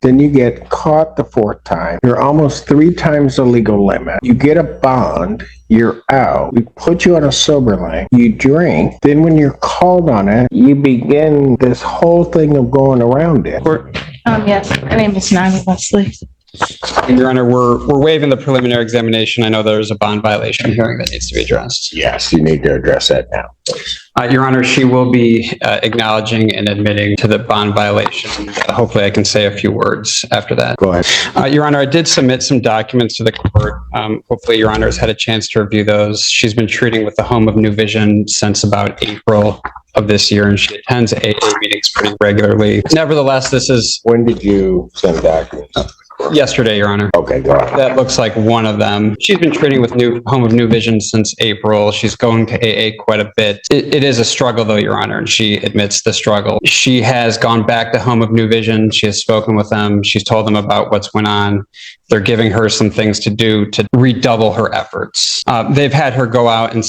Then you get caught the fourth time. You're almost 3 times the legal limit. You get a bond. You're out. We put you on a Soberlink. You drink. Then when you're called on it, you begin this whole thing of going around it. Yes, my name is Nani Wesley. Your Honor, we're waiving the preliminary examination. I know there's a bond violation hearing that needs to be addressed. Yes, you need to address that now, please. Your Honor, she will be acknowledging and admitting to the bond violation. Hopefully I can say a few words after that. Go ahead. Your Honor, I did submit some documents to the court. Hopefully Your Honor has had a chance to review those. She's been treating with the Home of New Vision since about April of this year, and she attends AA meetings pretty regularly. Nevertheless, this is... When did you send documents? Yesterday, Your Honor. Okay, go ahead. That looks like one of them. She's been treating with Home of New Vision since April. She's going to AA quite a bit. It is a struggle, though, Your Honor, and she admits the struggle. She has gone back to Home of New Vision. She has spoken with them. She's told them about what's going on. They're giving her some things to do to redouble her efforts. They've had her go out and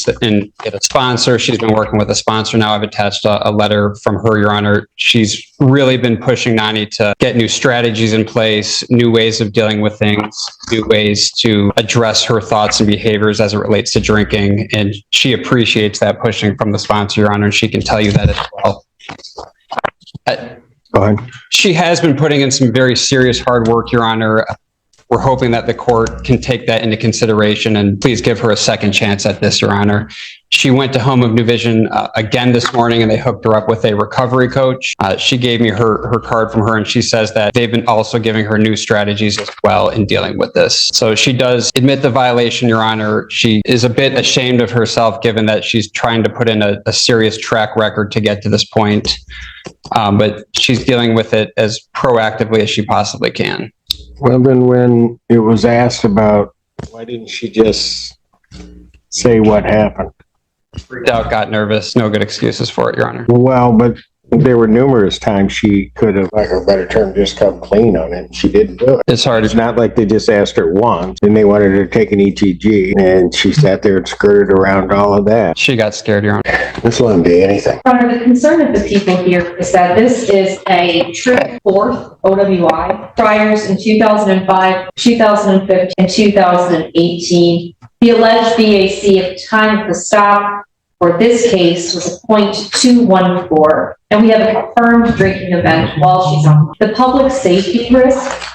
get a sponsor. She's been working with a sponsor now. I've attached a letter from her, Your Honor. She's really been pushing Nani to get new strategies in place, new ways of dealing with things, new ways to address her thoughts and behaviors as it relates to drinking. And she appreciates that pushing from the sponsor, Your Honor, and she can tell you that as well. Go ahead. She has been putting in some very serious hard work, Your Honor. We're hoping that the court can take that into consideration and please give her a second chance at this, Your Honor. She went to Home of New Vision again this morning, and they hooked her up with a recovery coach. She gave me her card from her, and she says that they've been also giving her new strategies as well in dealing with this. So she does admit the violation, Your Honor. She is a bit ashamed of herself, given that she's trying to put in a serious track record to get to this point. But she's dealing with it as proactively as she possibly can. Well, then when it was asked about, why didn't she just say what happened? Freaked out, got nervous. No good excuses for it, Your Honor. Well, but there were numerous times she could have, like a better term, just come clean on it. She didn't do it. It's hard. It's not like they just asked her once and they wanted her to take an ETG, and she sat there and skirted around all of that. She got scared, Your Honor. This wouldn't be anything. Your Honor, the concern of the people here is that this is a true fourth OWI. Priors in 2005, 2015, and 2018. The alleged BAC at the time of the stop for this case was a .214, and we have a confirmed drinking event while she's on. The public safety risk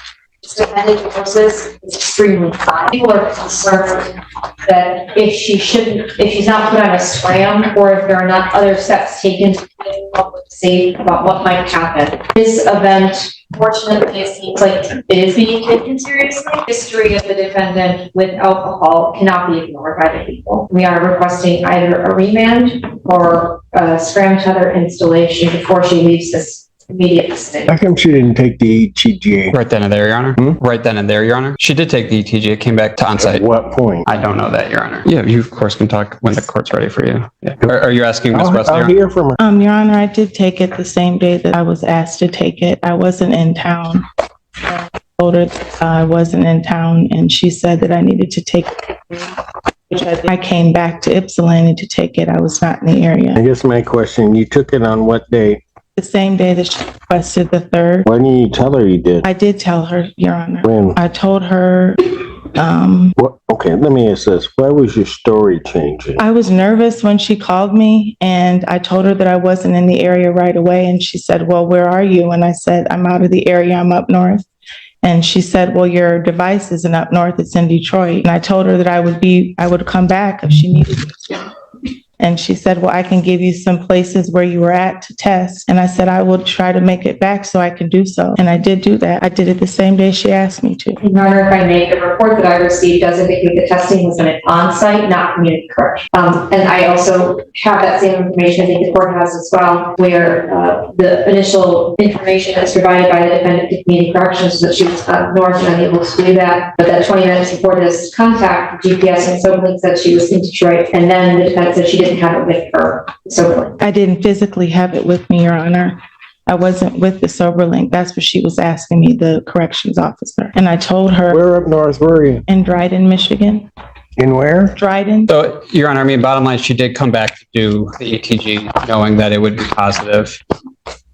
defendant poses is extremely high. People are concerned that if she's not put on a scram, or if there are not other steps taken to keep the public safe about what might happen. This event, fortunately, it seems like it is being taken seriously. History of the defendant with alcohol cannot be ignored by the people. We are requesting either a remand or a scram tether installation before she leaves this immediate vicinity. How come she didn't take the ETG? Right then and there, Your Honor. Right then and there, Your Honor. She did take the ETG. It came back to onsite. At what point? I don't know that, Your Honor. Yeah, you of course can talk when the court's ready for you. Yeah. Are you asking Ms. Wesley? I'll hear from her. Your Honor, I did take it the same day that I was asked to take it. I wasn't in town. I told her that I wasn't in town, and she said that I needed to take it. Which I came back to Ypsilanti to take it. I was not in the area. I guess my question, you took it on what day? The same day that she requested the third. Why didn't you tell her you did? I did tell her, Your Honor. When? I told her, Okay, let me ask this. Why was your story changing? I was nervous when she called me, and I told her that I wasn't in the area right away. And she said, well, where are you? And I said, I'm out of the area. I'm up north. And she said, well, your device isn't up north. It's in Detroit. And I told her that I would come back if she needed me to. And she said, well, I can give you some places where you were at to test. And I said, I will try to make it back so I can do so. And I did do that. I did it the same day she asked me to. Your Honor, if I may, the report that I received does indicate the testing was done on-site, not community correction. And I also have that same information, I think the court has as well, where the initial information that's provided by the defendant to community corrections was that she was up north and unable to do that. But that 20 minutes before this contact, GPS and Soberlink said she was in Detroit, and then the defendant said she didn't have it with her. Soberlink. I didn't physically have it with me, Your Honor. I wasn't with the Soberlink. That's what she was asking me, the corrections officer. And I told her. Where up north were you? In Dryden, Michigan. In where? Dryden. So, Your Honor, I mean, bottom line, she did come back to do the ETG knowing that it would be positive.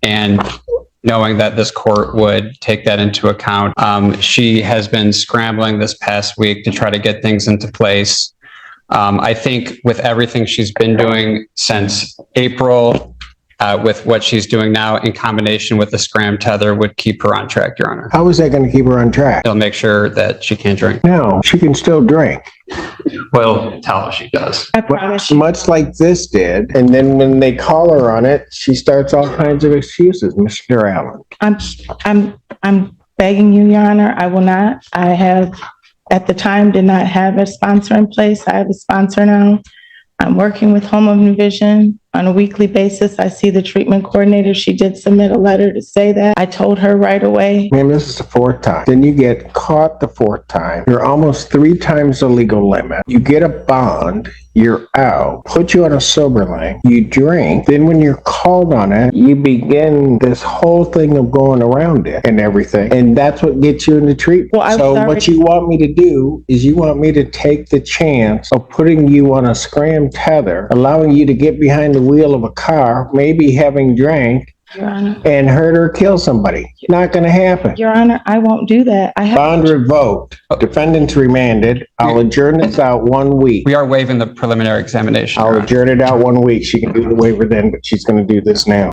And knowing that this court would take that into account. She has been scrambling this past week to try to get things into place. I think with everything she's been doing since April, with what she's doing now in combination with the scram tether would keep her on track, Your Honor. How is that going to keep her on track? It'll make sure that she can't drink. No, she can still drink. Well, tell her she does. I promise you. Much like this did. And then when they call her on it, she starts all kinds of excuses, Mr. Allen. I'm begging you, Your Honor, I will not. I have, at the time, did not have a sponsor in place. I have a sponsor now. I'm working with Home of New Vision on a weekly basis. I see the treatment coordinator. She did submit a letter to say that. I told her right away. Ma'am, this is the fourth time. Then you get caught the fourth time. You're almost 3 times the legal limit. You get a bond. You're out. Put you on a Soberlink. You drink. Then when you're called on it, you begin this whole thing of going around it and everything. And that's what gets you into treatment. Well, So what you want me to do is you want me to take the chance of putting you on a scram tether, allowing you to get behind the wheel of a car, maybe having drank, Your Honor. and hurt or kill somebody. Not going to happen. Your Honor, I won't do that. I have. Bond revoked. Defendant's remanded. I'll adjourn this out 1 week. We are waiving the preliminary examination, Your I'll Honor. adjourn it out 1 week. She can do the waiver then, but she's going to do this now.